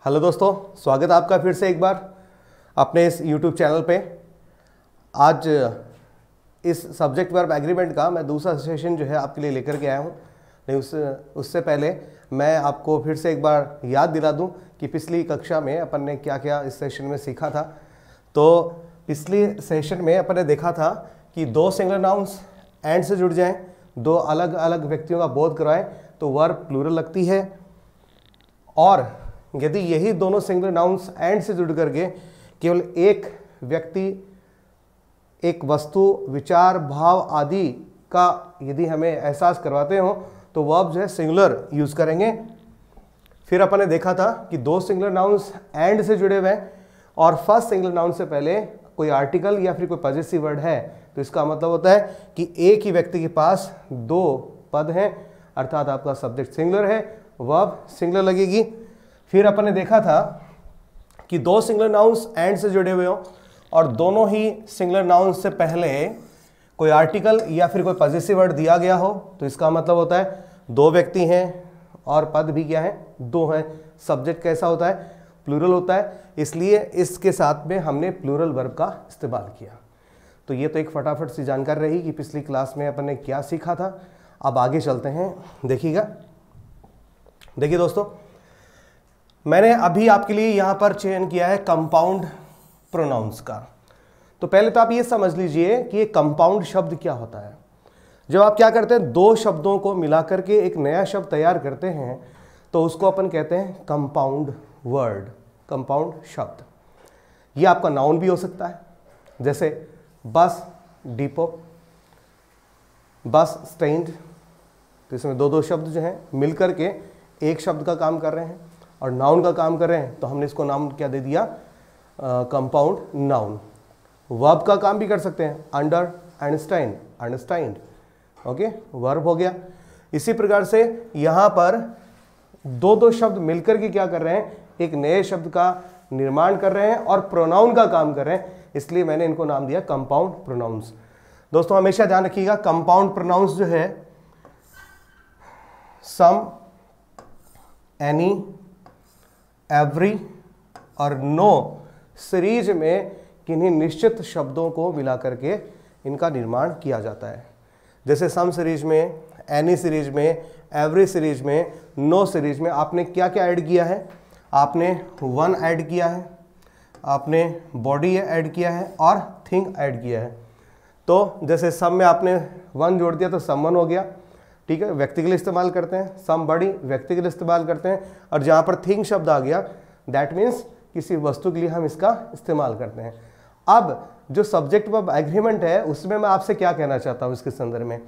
Hello दोस्तों, स्वागत है आपका फिर से एक बार अपने इस YouTube चैनल पे। आज इस सब्जेक्ट वर्ब एग्रीमेंट का मैं दूसरा सेशन जो है आपके लिए लेकर के आया हूँ। नहीं, उससे पहले मैं आपको फिर से एक बार याद दिला दूँ कि पिछली कक्षा में अपन ने क्या क्या इस सेशन में सीखा था। तो पिछली सेशन में अपन ने देखा था कि दो सिंगुलर नाउन्स एंड से जुड़ जाएं, दो अलग अलग व्यक्तियों का बोध कराएं तो वर्ब प्लूरल लगती है, और यदि यही दोनों सिंगुलर नाउन्स एंड से जुड़ करके केवल एक व्यक्ति, एक वस्तु, विचार, भाव आदि का यदि हमें एहसास करवाते हो तो वर्ब जो है सिंगुलर यूज करेंगे। फिर अपन ने देखा था कि दो सिंगुलर नाउन्स एंड से जुड़े हुए हैं और फर्स्ट सिंगुलर नाउन से पहले कोई आर्टिकल या फिर कोई पॉजेसिव वर्ड है तो इसका मतलब होता है कि एक ही व्यक्ति के पास दो पद हैं, अर्थात आपका सब्जेक्ट सिंगुलर है, वर्ब सिंगुलर लगेगी। फिर अपन ने देखा था कि दो सिंगुलर नाउन्स एंड से जुड़े हुए हो और दोनों ही सिंगुलर नाउन्स से पहले कोई आर्टिकल या फिर कोई पॉजेसिव वर्ड दिया गया हो तो इसका मतलब होता है दो व्यक्ति हैं और पद भी क्या है, दो हैं। सब्जेक्ट कैसा होता है, प्लूरल होता है, इसलिए इसके साथ में हमने प्लूरल वर्ब का इस्तेमाल किया। तो ये तो एक फटाफट सी जानकारी रही कि पिछली क्लास में अपन ने क्या सीखा था। अब आगे चलते हैं, देखिएगा। देखिए दोस्तों, मैंने अभी आपके लिए यहाँ पर चयन किया है कंपाउंड प्रोनाउंस का। तो पहले तो आप ये समझ लीजिए कि ये कंपाउंड शब्द क्या होता है। जब आप क्या करते हैं, दो शब्दों को मिलाकर के एक नया शब्द तैयार करते हैं तो उसको अपन कहते हैं कंपाउंड वर्ड, कंपाउंड शब्द। ये आपका नाउन भी हो सकता है, जैसे बस डिपो, बस स्टैंड। तो इसमें दो दो शब्द जो हैं मिलकर के एक शब्द का काम कर रहे हैं और नाउन का काम कर रहे हैं, तो हमने इसको नाम क्या दे दिया, कंपाउंड नाउन। वर्ब का काम भी कर सकते हैं, under, understand, understand, okay, verb हो गया। इसी प्रकार से यहाँ पर दो दो शब्द मिलकर के क्या कर रहे हैं, एक नए शब्द का निर्माण कर रहे हैं और प्रोनाउन का काम कर रहे हैं, इसलिए मैंने इनको नाम दिया कंपाउंड प्रोनाउंस। दोस्तों हमेशा ध्यान रखिएगा, कंपाउंड प्रोनाउंस जो है सम, एनी, एवरी और नो सीरीज में किन्हीं निश्चित शब्दों को मिला करके इनका निर्माण किया जाता है। जैसे सम सीरीज में, एनी सीरीज में, एवरी सीरीज में, नो सीरीज में आपने क्या क्या ऐड किया है, आपने वन ऐड किया है, आपने बॉडी ऐड किया है और थिंग ऐड किया है। तो जैसे सम में आपने वन जोड़ दिया तो समवन हो गया, ठीक है, व्यक्ति के लिए इस्तेमाल करते हैं। सम बॉडी व्यक्ति के लिए इस्तेमाल करते हैं, और जहाँ पर थिंग शब्द आ गया दैट मीन्स किसी वस्तु के लिए हम इसका इस्तेमाल करते हैं। अब जो सब्जेक्ट वर्ब एग्रीमेंट है उसमें मैं आपसे क्या कहना चाहता हूँ, इसके संदर्भ में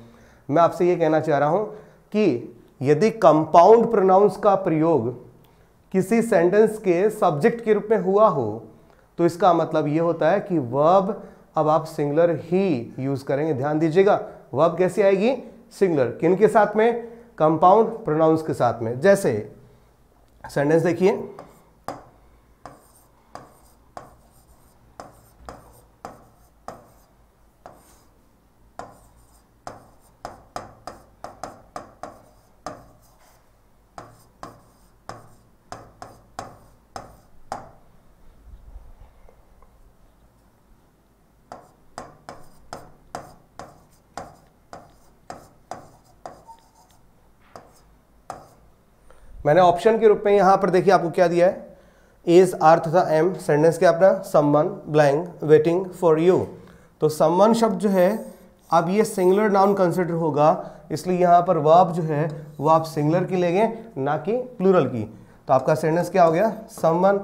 मैं आपसे ये कहना चाह रहा हूँ कि यदि कंपाउंड प्रोनाउंस का प्रयोग किसी सेंटेंस के सब्जेक्ट के रूप में हुआ हो तो इसका मतलब ये होता है कि वर्ब अब आप सिंगुलर ही यूज करेंगे। ध्यान दीजिएगा, वर्ब कैसी आएगी, सिंगुलर। किन के साथ में, कंपाउंड प्रोनाउंस के साथ में। जैसे सेंटेंस देखिए, मैंने ऑप्शन के रूप में यहां पर देखिए आपको क्या दिया है, इज, आर तथा एम। सेंटेंस क्या अपना, someone blank waiting for you. तो समवन शब्द जो है अब ये सिंगुलर नाउन कंसिडर होगा, इसलिए यहां पर वर्ब जो है वो आप सिंगुलर की लेंगे ना कि प्लूरल की। तो आपका सेंटेंस क्या हो गया, someone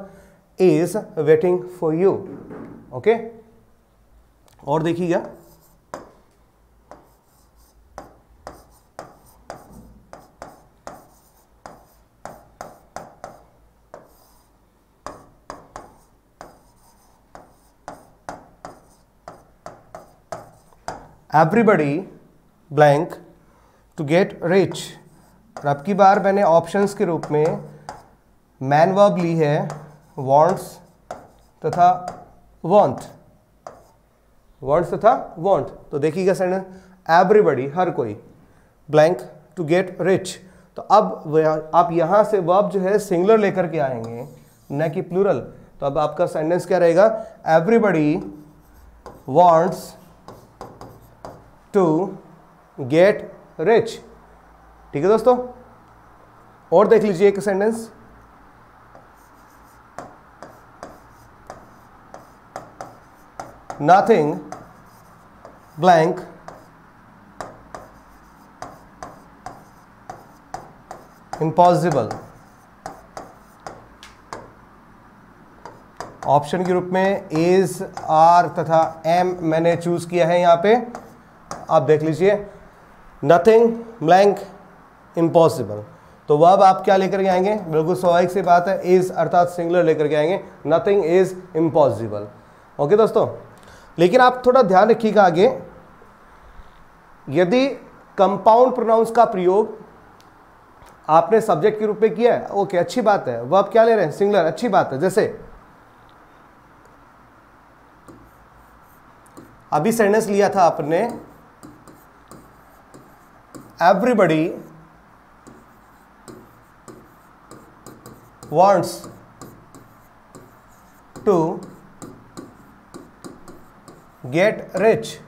is waiting for you, okay. और देखिएगा, everybody blank to get rich. और अब की बार मैंने ऑप्शंस के रूप में मैन वर्ब ली है, वॉन्ट्स तथा वॉन्ट, वॉन्ट्स तथा वॉन्ट। तो देखिएगा सेंटेंस, एवरीबडी हर कोई, ब्लैंक टू गेट रिच। तो अब आप यहां से वर्ब जो है सिंगुलर लेकर के आएंगे न कि प्लूरल। तो अब आपका सेंटेंस क्या रहेगा, everybody wants to get rich. ठीक है दोस्तों, और देख लीजिए एक sentence, nothing blank impossible. Option के रूप में इज, आर तथा एम मैंने चूज किया है यहां पे। आप देख लीजिए, नथिंग ब्लैंक इम्पॉसिबल। तो वर्ब आप क्या लेकर के आएंगे, बिल्कुल स्वाभाविक सी बात है, इज अर्थात सिंगुलर लेकर के आएंगे, नथिंग इज इम्पॉसिबल। ओके दोस्तों, लेकिन आप थोड़ा ध्यान रखिएगा आगे, यदि कंपाउंड प्रोनाउंस का प्रयोग आपने सब्जेक्ट के रूप में किया है, ओके अच्छी बात है, वर्ब क्या ले रहे हैं, सिंगुलर, अच्छी बात है। जैसे अभी सेंटेंस लिया था आपने, everybody wants to get rich.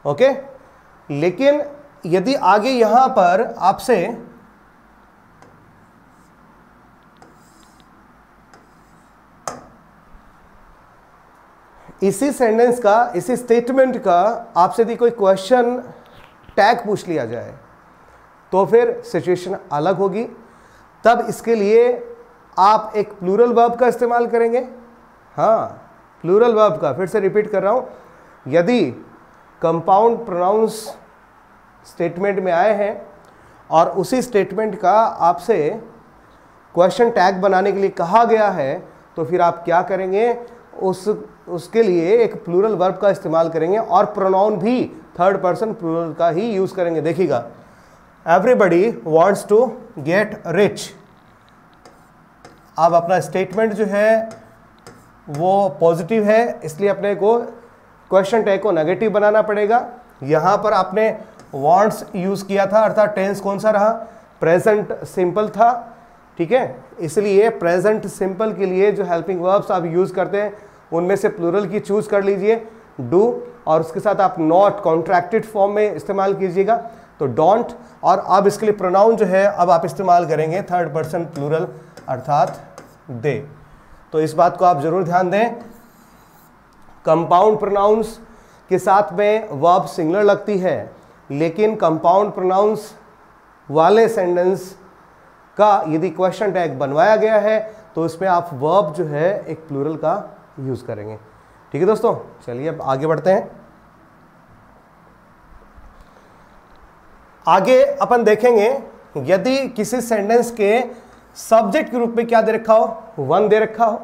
Okay, लेकिन यदि आगे यहां पर आपसे इसी सेंटेंस का, इसी स्टेटमेंट का आपसे यदि कोई क्वेश्चन टैग पूछ लिया जाए, तो फिर सिचुएशन अलग होगी। तब इसके लिए आप एक प्लूरल वर्ब का इस्तेमाल करेंगे। हाँ, प्लूरल वर्ब का, फिर से रिपीट कर रहा हूं, यदि कंपाउंड प्रोनाउंस स्टेटमेंट में आए हैं और उसी स्टेटमेंट का आपसे क्वेश्चन टैग बनाने के लिए कहा गया है, तो फिर आप क्या करेंगे, उसके लिए एक प्लूरल वर्ब का इस्तेमाल करेंगे और प्रोनाउन भी थर्ड पर्सन प्लूरल का ही यूज करेंगे। देखिएगा, everybody wants to get rich. अब अपना स्टेटमेंट जो है वो पॉजिटिव है, इसलिए अपने को क्वेश्चन टैग को नेगेटिव बनाना पड़ेगा। यहां पर आपने वांट्स यूज किया था, अर्थात टेंस कौन सा रहा, प्रेजेंट सिंपल था। ठीक है, इसलिए प्रेजेंट सिंपल के लिए जो हेल्पिंग वर्ब्स आप यूज करते हैं उनमें से प्लूरल की चूज कर लीजिए, डू, और उसके साथ आप नॉट कॉन्ट्रैक्टेड फॉर्म में इस्तेमाल कीजिएगा, तो डोंट। और अब इसके लिए प्रोनाउन जो है अब आप इस्तेमाल करेंगे थर्ड पर्सन प्लूरल, अर्थात दे। तो इस बात को आप जरूर ध्यान दें, कंपाउंड प्रोनाउंस के साथ में वर्ब सिंगुलर लगती है, लेकिन कंपाउंड प्रोनाउंस वाले सेंटेंस का यदि क्वेश्चन टैग बनवाया गया है तो इसमें आप वर्ब जो है एक प्लूरल का यूज करेंगे। ठीक है दोस्तों, चलिए अब आगे बढ़ते हैं। आगे अपन देखेंगे, यदि किसी सेंटेंस के सब्जेक्ट के रूप में क्या दे रखा हो, वन दे रखा हो,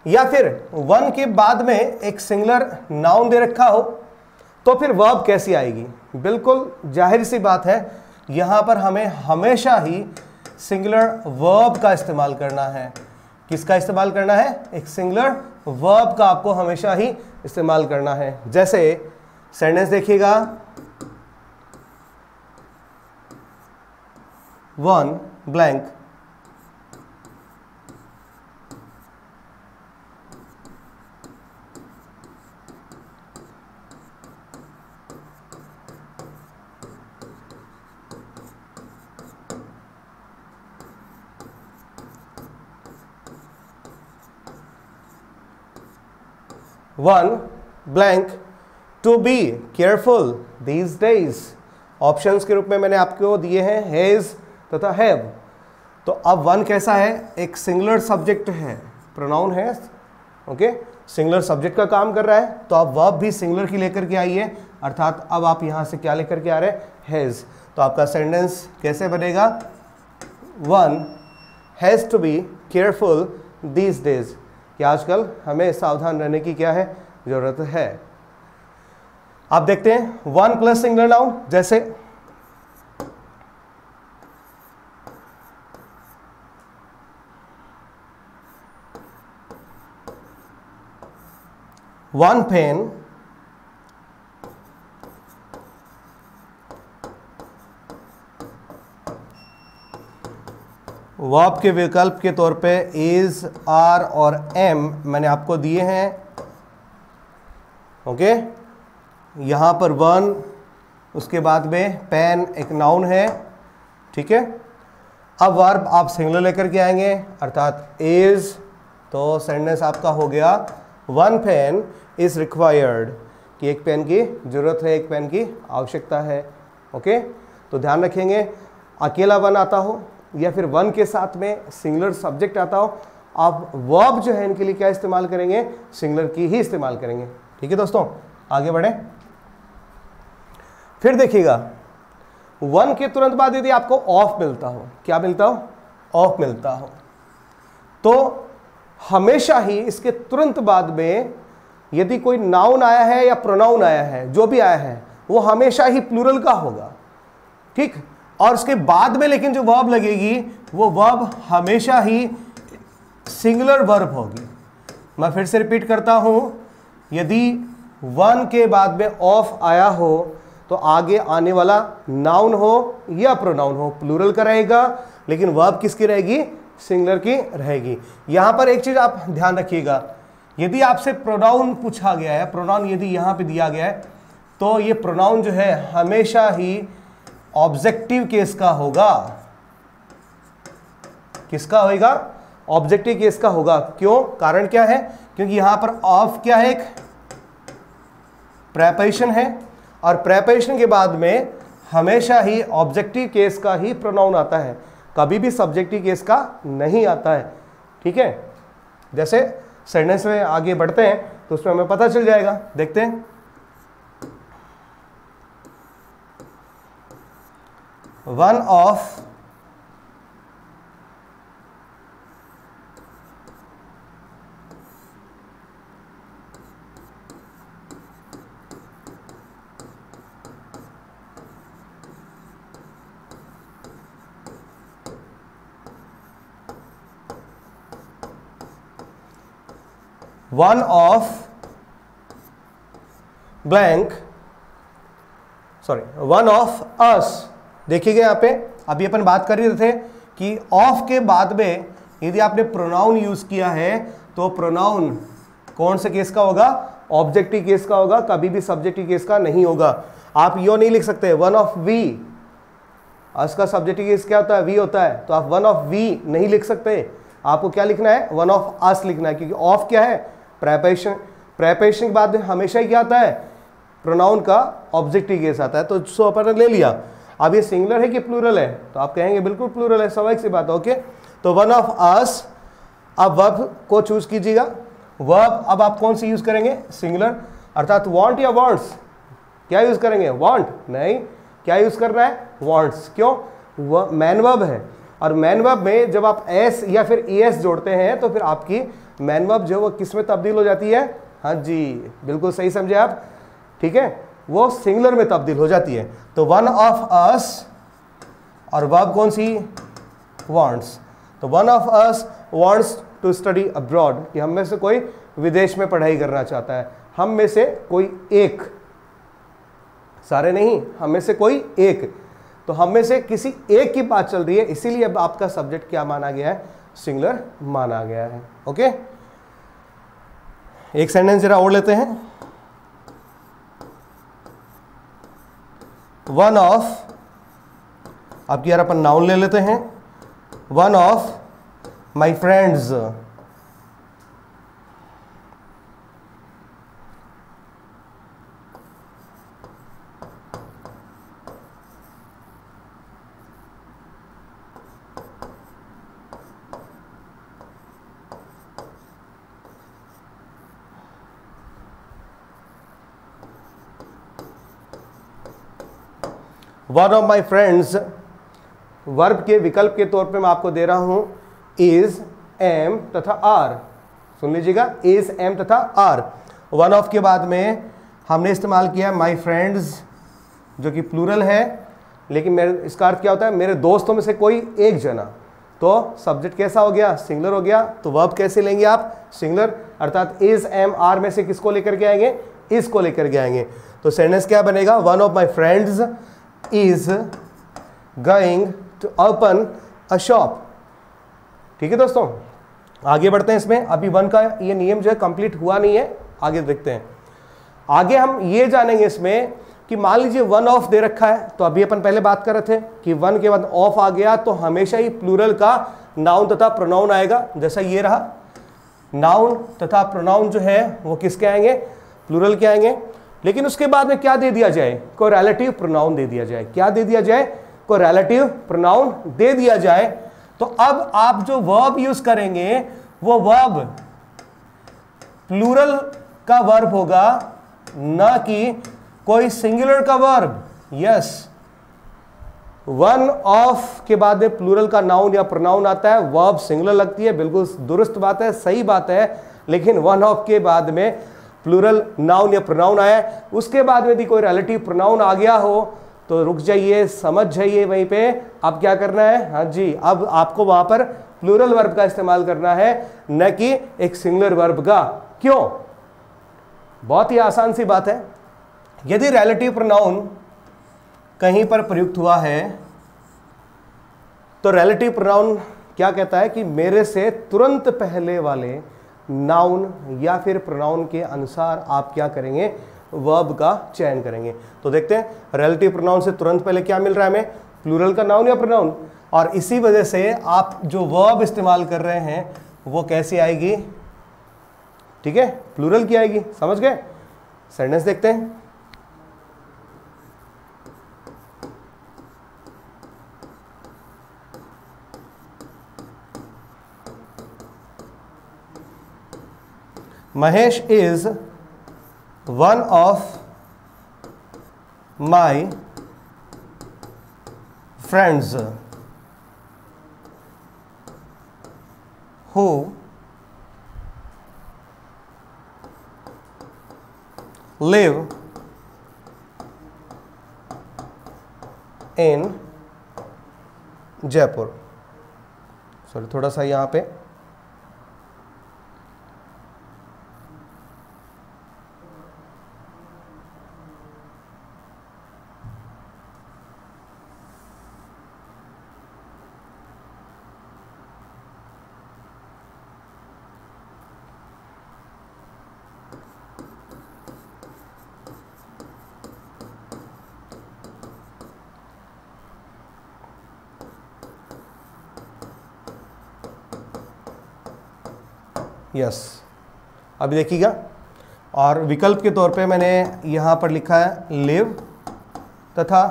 या फिर वन के बाद में एक सिंगुलर नाउन दे रखा हो, तो फिर वर्ब कैसी आएगी। बिल्कुल जाहिर सी बात है, यहां पर हमें हमेशा ही सिंगुलर वर्ब का इस्तेमाल करना है। किसका इस्तेमाल करना है, एक सिंगुलर वर्ब का आपको हमेशा ही इस्तेमाल करना है। जैसे सेंटेंस देखिएगा, one blank one blank to be careful these days. Options के रूप में मैंने आपको दिए हैं हैज तथा हैव। तो अब वन कैसा है, एक सिंगुलर सब्जेक्ट है, प्रोनाउन है, ओके, सिंगुलर सब्जेक्ट का काम कर रहा है, तो आप वर्ब भी सिंगुलर की लेकर के आइए, अर्थात अब आप यहां से क्या लेकर के आ रहे हैं, हैज। तो आपका सेंटेंस कैसे बनेगा, one has to be careful these days, कि आजकल हमें सावधान रहने की क्या है, जरूरत है। आप देखते हैं वन प्लस सिंगुलर नाउन, जैसे वन पेन वर्ब के विकल्प के तौर पे इज, आर और एम मैंने आपको दिए हैं। ओके, यहाँ पर वन, उसके बाद में पेन एक नाउन है, ठीक है। अब वर्ब आप सिंगुलर लेकर के आएंगे, अर्थात इज, तो सेंटेंस आपका हो गया वन पेन इज रिक्वायर्ड, कि एक पेन की ज़रूरत है, एक पेन की आवश्यकता है। ओके, तो ध्यान रखेंगे, अकेला वन आता हो या फिर वन के साथ में सिंगुलर सब्जेक्ट आता हो, आप वर्ब जो है इनके लिए क्या इस्तेमाल करेंगे, सिंगुलर की ही इस्तेमाल करेंगे। ठीक है दोस्तों, आगे बढ़े। फिर देखिएगा, वन के तुरंत बाद यदि आपको ऑफ मिलता हो, क्या मिलता हो, ऑफ मिलता हो, तो हमेशा ही इसके तुरंत बाद में यदि कोई नाउन आया है या प्रोनाउन आया है, जो भी आया है वो हमेशा ही प्लूरल का होगा, ठीक। और उसके बाद में लेकिन जो वर्ब लगेगी वो वर्ब हमेशा ही सिंगुलर वर्ब होगी। मैं फिर से रिपीट करता हूं, यदि वन के बाद में ऑफ आया हो तो आगे आने वाला नाउन हो या प्रोनाउन हो प्लूरल का रहेगा, लेकिन वर्ब किसकी रहेगी, सिंगुलर की रहेगी। यहां पर एक चीज आप ध्यान रखिएगा, यदि आपसे प्रोनाउन पूछा गया है, प्रोनाउन यदि यहां पे दिया गया है, तो ये प्रोनाउन जो है हमेशा ही ऑब्जेक्टिव केस का होगा। किसका होगा, ऑब्जेक्टिव केस का होगा। क्यों, कारण क्या है, क्योंकि यहां पर ऑफ क्या है, एक प्रेपोजिशन है, और प्रेपोजिशन के बाद में हमेशा ही ऑब्जेक्टिव केस का ही प्रोनाउन आता है, कभी भी सब्जेक्टिव केस का नहीं आता है। ठीक है, जैसे सेंटेंस में आगे बढ़ते हैं तो उसमें हमें पता चल जाएगा, देखते हैं। One of one of blank, sorry one of अस। देखिएगा यहाँ पे अभी अपन बात कर रहे थे कि ऑफ के बाद में यदि आपने प्रोनाउन यूज किया है तो प्रोनाउन कौन से केस का होगा, ऑब्जेक्टिव केस का होगा, कभी भी सब्जेक्टिव केस का नहीं होगा। आप यो नहीं लिख सकते वन ऑफ वी, अस का सब्जेक्टिव केस क्या होता है, वी होता है, तो आप वन ऑफ वी नहीं लिख सकते, आपको क्या लिखना है, वन ऑफ अस लिखना है, क्योंकि ऑफ क्या है, प्रेपोजिशन। प्रेपोजिशन के बाद हमेशा ही क्या आता है, प्रोनाउन का ऑब्जेक्टिव केस आता है। तो सो अपन ने ले लिया, अब ये सिंगुलर है कि प्लूरल है, तो आप कहेंगे बिल्कुल प्लूरल है, स्वाभाविक सी बात है। ओके, तो वन ऑफ अस। अब वर्ब को चूज कीजिएगा, वर्ब अब आप कौन सी यूज करेंगे, सिंगुलर, अर्थात वांट या वांट्स। क्या यूज करेंगे, वांट नहीं, क्या यूज करना है, वांट्स। क्यों, वह मैन वर्ब है, और मैन वर्ब में जब आप एस या फिर एस जोड़ते हैं तो फिर आपकी मैन वर्ब जो वो किस में तब्दील हो जाती है, हाँ जी बिल्कुल सही समझे आप, ठीक है, वो सिंगुलर में तब्दील हो जाती है। तो वन ऑफ अस, और वर्ब कौन सी, वांट्स। तो one of us wants to study abroad, कि हम में से कोई विदेश में पढ़ाई करना चाहता है, हम में से कोई एक, सारे नहीं, हम में से कोई एक, तो हम में से किसी एक की बात चल रही है, इसीलिए अब आपका सब्जेक्ट क्या माना गया है, सिंगुलर माना गया है। ओके, एक सेंटेंस जरा और लेते हैं। वन ऑफ, अब यार अपन नाउन ले लेते हैं, one of my friends, one of my friends. Verb के विकल्प के तौर पे मैं आपको दे रहा हूं इज, एम तथा आर। सुन लीजिएगा, इज, एम तथा आर। वन ऑफ के बाद में हमने इस्तेमाल किया माई फ्रेंड्स, जो कि प्लूरल है, लेकिन मेरे इसका अर्थ क्या होता है, मेरे दोस्तों में से कोई एक जना। तो सब्जेक्ट कैसा हो गया, सिंगुलर हो गया। तो वर्ब कैसे लेंगे आप, सिंगुलर, अर्थात इज, एम, आर में से किसको लेकर के आएंगे, इज को लेकर के आएंगे। तो सेंटेंस क्या बनेगा, one of my friends is going to open a shop। ठीक है दोस्तों, आगे बढ़ते हैं। इसमें अभी 1 का ये नियम जो है कंप्लीट हुआ नहीं है, आगे देखते हैं। आगे हम ये जानेंगे इसमें कि मान लीजिए 1 ऑफ दे रखा है, तो अभी अपन पहले बात कर रहे थे कि 1 के बाद ऑफ आ गया तो हमेशा ही प्लूरल का नाउन तथा प्रोनाउन आएगा। जैसा ये रहा, नाउन तथा प्रोनाउन जो है वो किसके आएंगे, प्लूरल के आएंगे। लेकिन उसके बाद में क्या दे दिया जाए, कोई रिलेटिव प्रोनाउन दे दिया जाए। क्या दे दिया जाए, कोई रिलेटिव प्रोनाउन दे दिया जाए। तो अब आप जो वर्ब यूज करेंगे वो वर्ब प्लूरल का वर्ब होगा, ना कि कोई सिंगुलर का वर्ब। यस, 1 ऑफ के बाद में प्लूरल का नाउन या प्रोनाउन आता है, वर्ब सिंगुलर लगती है, बिल्कुल दुरुस्त बात है, सही बात है। लेकिन 1 ऑफ के बाद में प्लूरल नाउन या प्रोनाउन आया, उसके बाद में यदि कोई रिलेटिव प्रोनाउन आ गया हो तो रुक जाइए, समझ जाइए वहीं पे। अब क्या करना है, हाँ जी, अब आपको वहां पर प्लूरल वर्ब का इस्तेमाल करना है, न कि एक सिंगुलर वर्ब का। क्यों, बहुत ही आसान सी बात है। यदि रिलेटिव प्रोनाउन कहीं पर प्रयुक्त हुआ है तो रिलेटिव प्रोनाउन क्या कहता है कि मेरे से तुरंत पहले वाले नाउन या फिर प्रोनाउन के अनुसार आप क्या करेंगे, वर्ब का चयन करेंगे। तो देखते हैं रिलेटिव प्रोनाउन से तुरंत पहले क्या मिल रहा है हमें, प्लूरल का नाउन या प्रोनाउन। और इसी वजह से आप जो वर्ब इस्तेमाल कर रहे हैं वो कैसी आएगी, ठीक है, प्लूरल की आएगी। समझ गए। सेंटेंस देखते हैं। Mahesh is one of my friends who live in Jaipur. Sorry, थोड़ा सा यहाँ पे यस, अभी देखिएगा। और विकल्प के तौर पे मैंने यहाँ पर लिखा है लिव तथा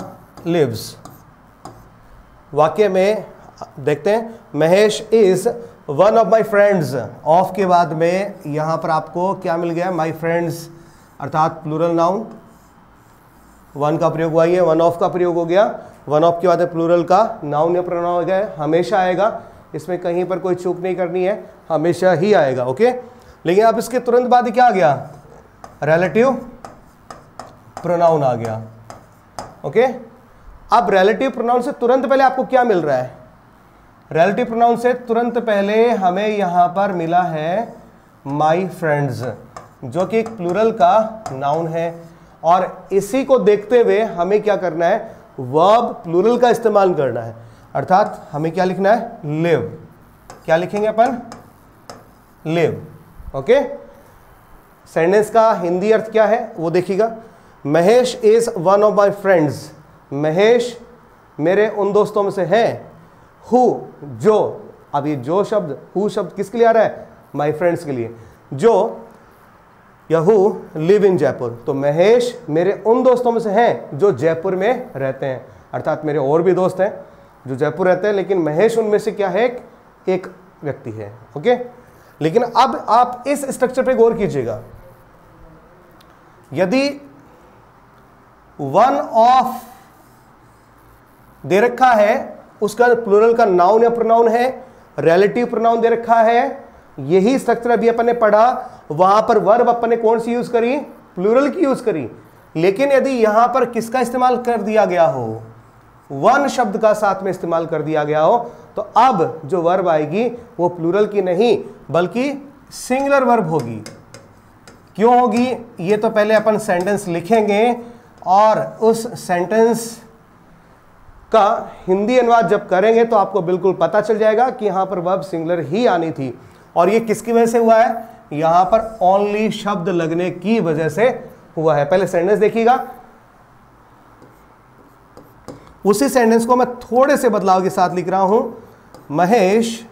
लिव्स। वाक्य में देखते हैं, Mahesh is one of my friends. Of के बाद में यहाँ पर आपको क्या मिल गया, माई फ्रेंड्स, अर्थात प्लूरल नाउन। 1 का प्रयोग हुआ है, 1 ऑफ का प्रयोग हो गया। 1 ऑफ के बाद प्लूरल का नाउन या प्रोनाउन हो गया, हमेशा आएगा, इसमें कहीं पर कोई चूक नहीं करनी है, हमेशा ही आएगा। ओके, लेकिन अब इसके तुरंत बाद क्या आ गया, रिलेटिव प्रोनाउन आ गया। ओके, अब रिलेटिव प्रोनाउन से तुरंत पहले आपको क्या मिल रहा है, रिलेटिव प्रोनाउन से तुरंत पहले हमें यहां पर मिला है माई फ्रेंड्स, जो कि एक प्लूरल का नाउन है। और इसी को देखते हुए हमें क्या करना है, वर्ब प्लूरल का इस्तेमाल करना है, अर्थात हमें क्या लिखना है, लिव। क्या लिखेंगे अपन, लिव। ओके, सेंटेंस का हिंदी अर्थ क्या है वो देखिएगा। Mahesh is one of my friends, Mahesh मेरे उन दोस्तों में से हैं। हु, जो, अब ये जो शब्द, हु शब्द किसके लिए आ रहा है, माई फ्रेंड्स के लिए, जो या हु लिव इन जयपुर। तो महेश मेरे उन दोस्तों में से हैं जो जयपुर में रहते हैं, अर्थात मेरे और भी दोस्त हैं जो जयपुर रहते हैं, लेकिन महेश उनमें से क्या है, एक व्यक्ति है। ओके, लेकिन अब आप इस स्ट्रक्चर पे गौर कीजिएगा। यदि 1 ऑफ दे रखा है, उसका प्लूरल का नाउन या प्रोनाउन है, रिलेटिव प्रोनाउन दे रखा है, यही स्ट्रक्चर अभी अपन ने पढ़ा, वहां पर वर्ब अपन ने कौन सी यूज करी, प्लूरल की यूज करी। लेकिन यदि यहां पर किसका इस्तेमाल कर दिया गया हो, 1 शब्द का साथ में इस्तेमाल कर दिया गया हो, तो अब जो वर्ब आएगी वो प्लूरल की नहीं बल्कि सिंगुलर वर्ब होगी। क्यों होगी, ये तो पहले अपन सेंटेंस लिखेंगे और उस सेंटेंस का हिंदी अनुवाद जब करेंगे तो आपको बिल्कुल पता चल जाएगा कि यहां पर वर्ब सिंगुलर ही आनी थी। और ये किसकी वजह से हुआ है? यहां पर ओनली शब्द लगने की वजह से हुआ है। पहले सेंटेंस देखिएगा, उसी सेंटेंस को मैं थोड़े से बदलाव के साथ लिख रहा हूं। Mahesh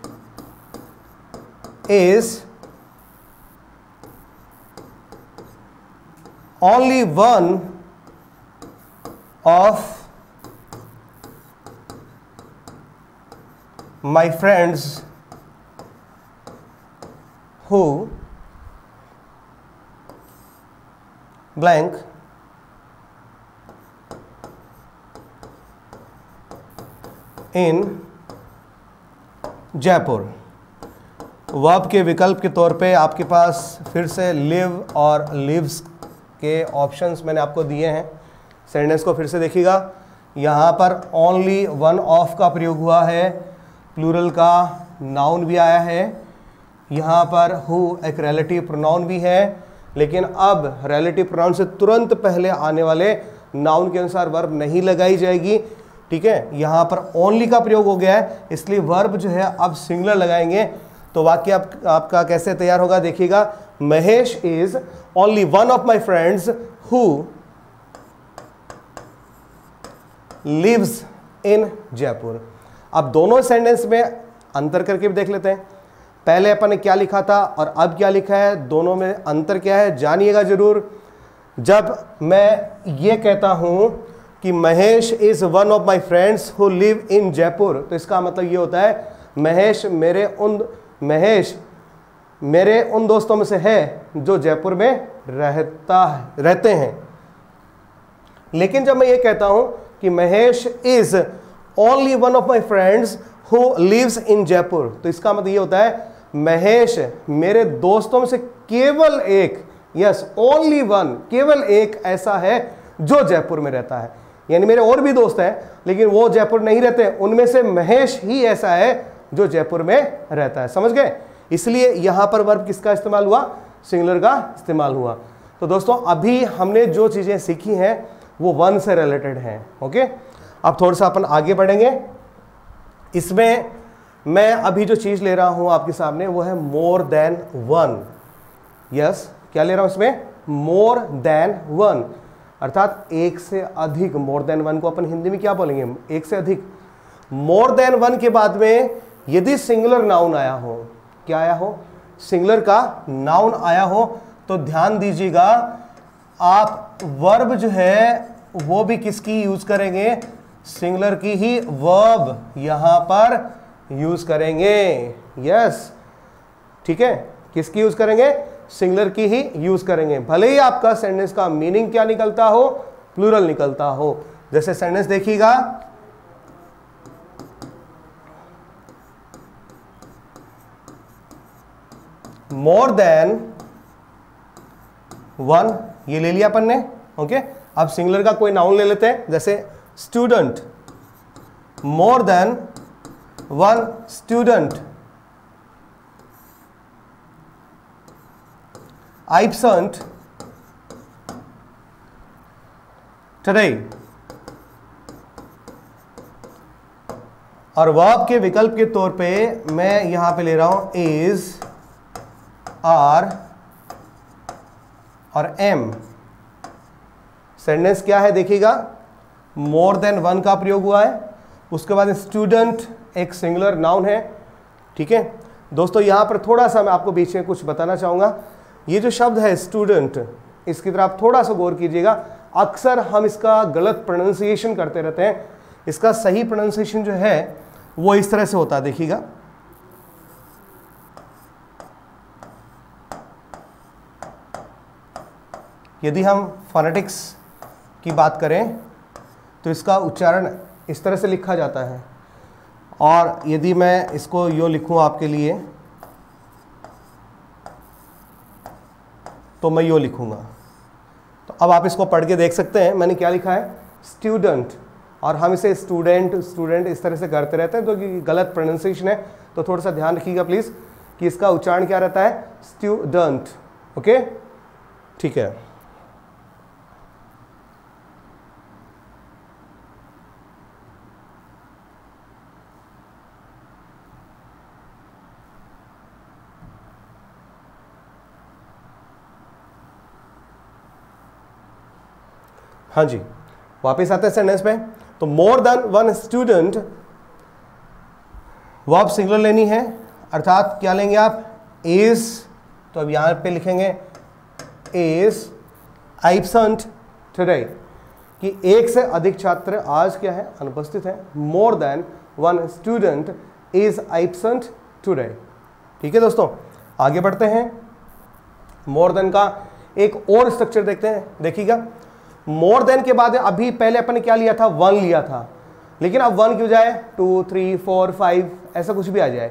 is only one of my friends who blank in Jaipur. Verb के विकल्प के तौर पे आपके पास फिर से लिव और लिव्स के ऑप्शंस मैंने आपको दिए हैं। सेंटेंस को फिर से देखिएगा, यहाँ पर ओनली वन ऑफ का प्रयोग हुआ है, प्लूरल का नाउन भी आया है, यहाँ पर हु एक रिलेटिव प्रोनाउन भी है, लेकिन अब रिलेटिव प्रोनाउन से तुरंत पहले आने वाले नाउन के अनुसार वर्ब नहीं लगाई जाएगी। ठीक है, यहाँ पर ओनली का प्रयोग हो गया है, इसलिए वर्ब जो है अब सिंगुलर लगाएंगे। तो वाक्य आपका कैसे तैयार होगा देखिएगा, Mahesh is only one of my friends who lives in Jaipur. अब दोनों सेंटेंस में अंतर करके भी देख लेते हैं। पहले अपन ने क्या लिखा था और अब क्या लिखा है, दोनों में अंतर क्या है जानिएगा जरूर। जब मैं ये कहता हूं कि Mahesh is one of my friends who live in Jaipur, तो इसका मतलब ये होता है महेश मेरे उन दोस्तों में से है जो जयपुर में रहते हैं। लेकिन जब मैं ये कहता हूं कि Mahesh is only one of my friends who lives in Jaipur, तो इसका मतलब ये होता है महेश मेरे दोस्तों में से केवल एक, यस ओनली वन, केवल एक ऐसा है जो जयपुर में रहता है। यानी मेरे और भी दोस्त हैं लेकिन वो जयपुर नहीं रहते, उनमें से महेश ही ऐसा है जो जयपुर में रहता है। समझ गए? इसलिए यहां पर वर्ब किसका इस्तेमाल हुआ? सिंगुलर का इस्तेमाल हुआ। तो दोस्तों अभी हमने जो चीजें सीखी हैं वो वन से रिलेटेड हैं। ओके, अब थोड़ा सा अपन आगे बढ़ेंगे। इसमें मैं अभी जो चीज ले रहा हूं आपके सामने वो है मोर देन वन। यस, क्या ले रहा हूं इसमें? मोर देन वन, अर्थात एक से अधिक। मोर देन वन को अपन हिंदी में क्या बोलेंगे? एक से अधिक। मोर देन वन के बाद में यदि सिंगुलर नाउन आया हो, क्या आया हो? सिंगुलर का नाउन आया हो, तो ध्यान दीजिएगा आप वर्ब जो है वो भी किसकी यूज करेंगे? सिंगुलर की ही वर्ब यहां पर यूज करेंगे। यस, ठीक है, किसकी यूज करेंगे? सिंगुलर की ही यूज करेंगे, भले ही आपका सेंटेंस का मीनिंग क्या निकलता हो? प्लूरल निकलता हो। जैसे सेंटेंस देखिएगा, मोर देन वन, ये ले लिया अपन ने। ओके, अब सिंगुलर का कोई नाउन ले लेते हैं, जैसे student. More than one student. absent today। और वर्ब के विकल्प के तौर पे मैं यहां पे ले रहा हूं is, are और am। सेंटेंस क्या है देखिएगा, मोर देन वन का प्रयोग हुआ है, उसके बाद स्टूडेंट एक सिंगुलर नाउन है। ठीक है दोस्तों, यहां पर थोड़ा सा मैं आपको बीच में कुछ बताना चाहूंगा। ये जो शब्द है स्टूडेंट, इसकी तरफ थोड़ा सा गौर कीजिएगा। अक्सर हम इसका गलत प्रोनाउंसिएशन करते रहते हैं। इसका सही प्रोनाउंसिएशन जो है वो इस तरह से होता है, देखिएगा। यदि हम फोनेटिक्स की बात करें तो इसका उच्चारण इस तरह से लिखा जाता है, और यदि मैं इसको यूँ लिखूं आपके लिए तो मैं यूँ लिखूंगा। तो अब आप इसको पढ़ के देख सकते हैं मैंने क्या लिखा है, स्टूडेंट, और हम इसे स्टूडेंट स्टूडेंट इस तरह से करते रहते हैं, तो गलत प्रोनाउंसिएशन है। तो थोड़ा सा ध्यान रखिएगा प्लीज़ कि इसका उच्चारण क्या रहता है, स्टूडेंट। ओके, ठीक है। हाँ जी, वापस आते हैं सेंटेंस पे। तो more than one student, verb singular लेनी है, अर्थात क्या लेंगे आप, इज, तो अब यहां पे लिखेंगे इज एब्सेंट टुडे, कि एक से अधिक छात्र आज क्या है, अनुपस्थित है। More than one student is absent today. ठीक है दोस्तों, आगे बढ़ते हैं। मोर देन का एक और स्ट्रक्चर देखते हैं, देखिएगा। मोर देन के बाद अभी पहले अपन ने क्या लिया था, वन लिया था, लेकिन अब वन की बजाय 2, 3, 4, 5 ऐसा कुछ भी आ जाए,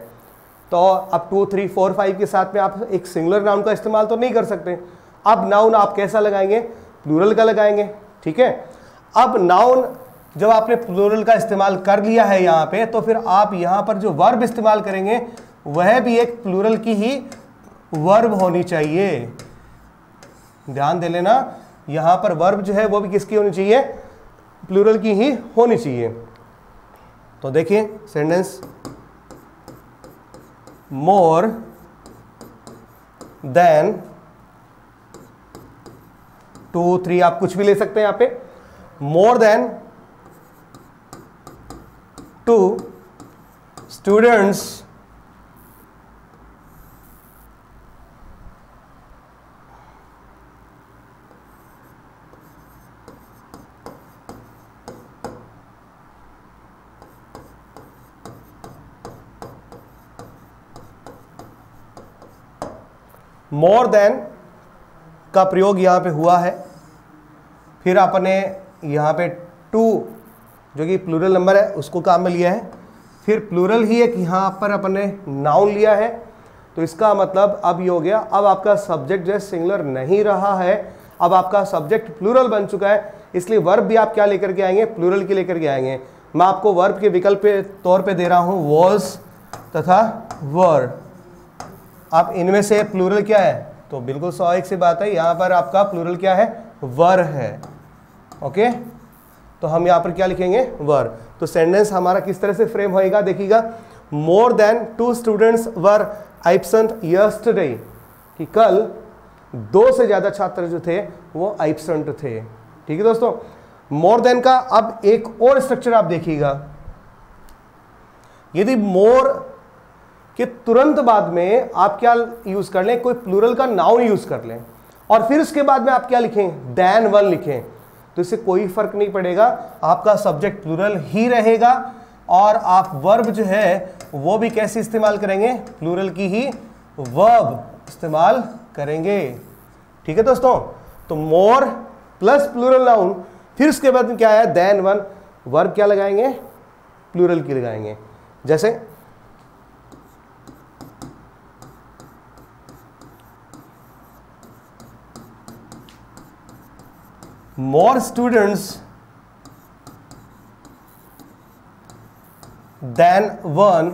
तो अब 2, 3, 4, 5 के साथ में आप एक सिंगुलर नाउन का इस्तेमाल तो नहीं कर सकते। अब नाउन आप कैसा लगाएंगे, प्लूरल का लगाएंगे। ठीक है, अब नाउन जब आपने प्लूरल का इस्तेमाल कर लिया है यहाँ पे, तो फिर आप यहाँ पर जो वर्ब इस्तेमाल करेंगे वह भी एक प्लूरल की ही वर्ब होनी चाहिए। ध्यान दे लेना, यहां पर वर्ब जो है वो भी किसकी होनी चाहिए, प्लूरल की ही होनी चाहिए। तो देखिए सेंटेंस, मोर देन 2, 3 आप कुछ भी ले सकते हैं यहां पे। More than 2 students more than का प्रयोग यहाँ पे हुआ है। फिर आपने यहाँ पे 2 जो कि प्लूरल नंबर है उसको काम में लिया है, फिर प्लूरल ही एक यहाँ पर अपने नाउन लिया है। तो इसका मतलब अब ये हो गया, अब आपका सब्जेक्ट जो है सिंगुलर नहीं रहा है, अब आपका सब्जेक्ट प्लूरल बन चुका है। इसलिए वर्ब भी आप क्या लेकर के आएंगे, प्लूरल की लेकर के आएंगे। मैं आपको वर्ब के विकल्प के तौर पे दे रहा हूँ वॉज तथा वर। आप इनमें से प्लूरल क्या है, तो बिल्कुल स्वाभाविक सी बात है, यहाँ पर आपका प्लूरल क्या है, वर है। ओके, तो हम यहाँ पर क्या लिखेंगे, वर। तो सेंटेंस हमारा किस तरह से फ्रेम होएगा, देखिएगा। More than 2 students were absent yesterday, कि कल 2 से ज्यादा छात्र जो थे वो एब्सेंट थे। ठीक है दोस्तों, मोर देन का अब एक और स्ट्रक्चर आप देखिएगा। यदि मोर कि तुरंत बाद में आप क्या यूज कर लें, कोई प्लूरल का नाउन यूज कर लें, और फिर उसके बाद में आप क्या लिखें, देन वन लिखें, तो इससे कोई फर्क नहीं पड़ेगा, आपका सब्जेक्ट प्लूरल ही रहेगा और आप वर्ब जो है वो भी कैसे इस्तेमाल करेंगे, प्लूरल की ही वर्ब इस्तेमाल करेंगे। ठीक है दोस्तों, तो मोर प्लस प्लूरल नाउन, फिर उसके बाद में क्या है, देन वन, वर्ब क्या लगाएंगे, प्लूरल की लगाएंगे। जैसे more students than one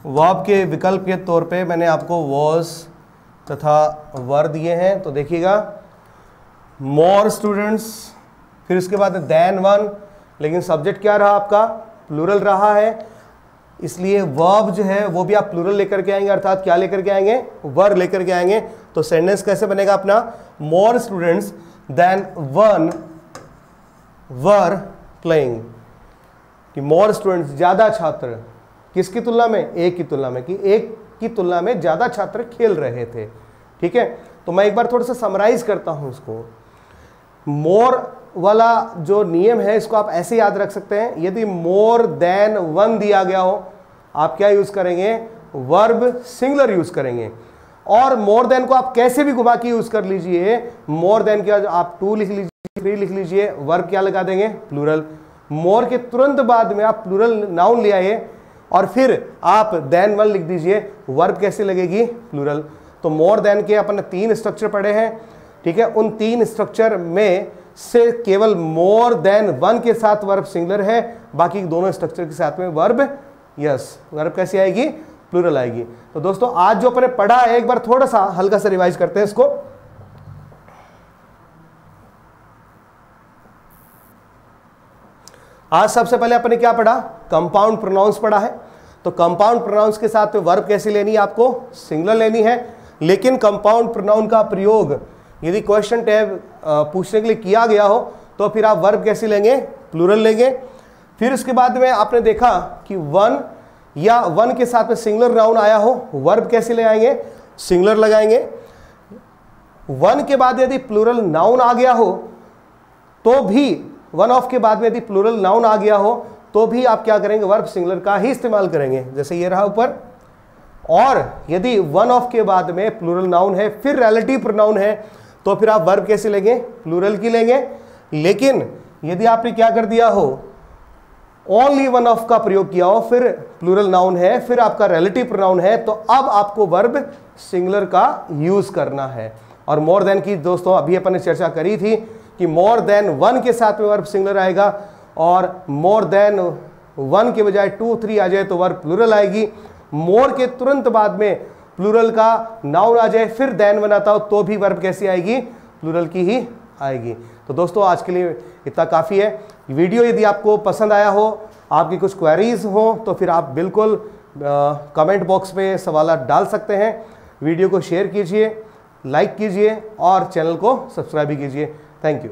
verb के विकल्प के तौर पे मैंने आपको was तथा वर दिए हैं। तो देखिएगा, more students, फिर उसके बाद than one, लेकिन सब्जेक्ट क्या रहा आपका, प्लूरल रहा है, इसलिए वर्ब जो है वो भी आप प्लूरल लेकर के आएंगे, अर्थात क्या लेकर के आएंगे, वर लेकर के आएंगे। तो सेंटेंस कैसे बनेगा अपना, more students than one were playing, कि मोर स्टूडेंट्स, ज्यादा छात्र, किसकी तुलना में, एक की तुलना में, कि एक की तुलना में ज्यादा छात्र खेल रहे थे। ठीक है, तो मैं एक बार थोड़ा सा समराइज करता हूं इसको। मोर वाला जो नियम है इसको आप ऐसे याद रख सकते हैं, यदि मोर देन वन दिया गया हो, आप क्या यूज करेंगे, वर्ब सिंगुलर यूज करेंगे। और मोर देन को आप कैसे भी घुमा के यूज कर लीजिए, मोर देन क्या आप 2 लिख लीजिए, 3 लिख लीजिए, वर्ब क्या लगा देंगे, प्लूरल। मोर के तुरंत बाद में आप प्लूरल नाउन ले आइए और फिर आप देन वन लिख दीजिए, वर्ब कैसे लगेगी, प्लूरल। तो मोर देन के अपन 3 स्ट्रक्चर पढ़े हैं। ठीक है, उन 3 स्ट्रक्चर में से केवल मोर देन वन के साथ वर्ब सिंगुलर है, बाकी दोनों स्ट्रक्चर के साथ में वर्ब वर्ब कैसी आएगी, प्लूरल आएगी। तो दोस्तों आज जो अपने पढ़ा है एक बार थोड़ा सा हल्का सा रिवाइज करते हैं इसको। आज सबसे पहले अपने क्या पढ़ा, कंपाउंड प्रोनाउंस पढ़ा है। तो कंपाउंड प्रोनाउंस के साथ वर्ब कैसे लेनी है, आपको सिंगुलर लेनी है। लेकिन कंपाउंड प्रोनाउन का प्रयोग यदि क्वेश्चन टैग पूछने के लिए किया गया हो तो फिर आप वर्ब कैसे लेंगे, प्लूरल लेंगे। फिर उसके बाद में आपने देखा कि वन या वन के साथ में सिंगुलर नाउन आया हो, वर्ब कैसे ले आएंगे, सिंगुलर लगाएंगे। वन के बाद यदि प्लूरल नाउन आ गया हो तो भी, वन ऑफ के बाद में यदि प्लूरल नाउन आ गया हो तो भी आप क्या करेंगे, वर्ब सिंगुलर का ही इस्तेमाल करेंगे, जैसे ये रहा ऊपर। और यदि वन ऑफ के बाद में प्लूरल नाउन है फिर रिलेटिव प्रोनाउन है तो फिर आप वर्ब कैसे लेंगे, प्लूरल की लेंगे। लेकिन यदि आपने क्या कर दिया हो, ओनली वन ऑफ का प्रयोग किया हो, फिर प्लूरल नाउन है, फिर आपका रिलेटिव प्रोनाउन है, तो अब आपको वर्ब सिंगुलर का यूज करना है। और मोर देन की दोस्तों अभी अपन ने चर्चा करी थी कि मोर देन वन के साथ में वर्ब सिंगुलर आएगा, और मोर देन वन के बजाय 2 3 आ जाए तो वर्ब प्लूरल आएगी। मोर के तुरंत बाद में प्लूरल का नाउन आ जाए फिर देन बनाता हो तो भी वर्ब कैसी आएगी, प्लूरल की ही आएगी। तो दोस्तों आज के लिए इतना काफ़ी है। वीडियो यदि आपको पसंद आया हो, आपकी कुछ क्वेरीज हो तो फिर आप बिल्कुल कमेंट बॉक्स में सवाल डाल सकते हैं। वीडियो को शेयर कीजिए, लाइक कीजिए और चैनल को सब्सक्राइब भी कीजिए। Thank you.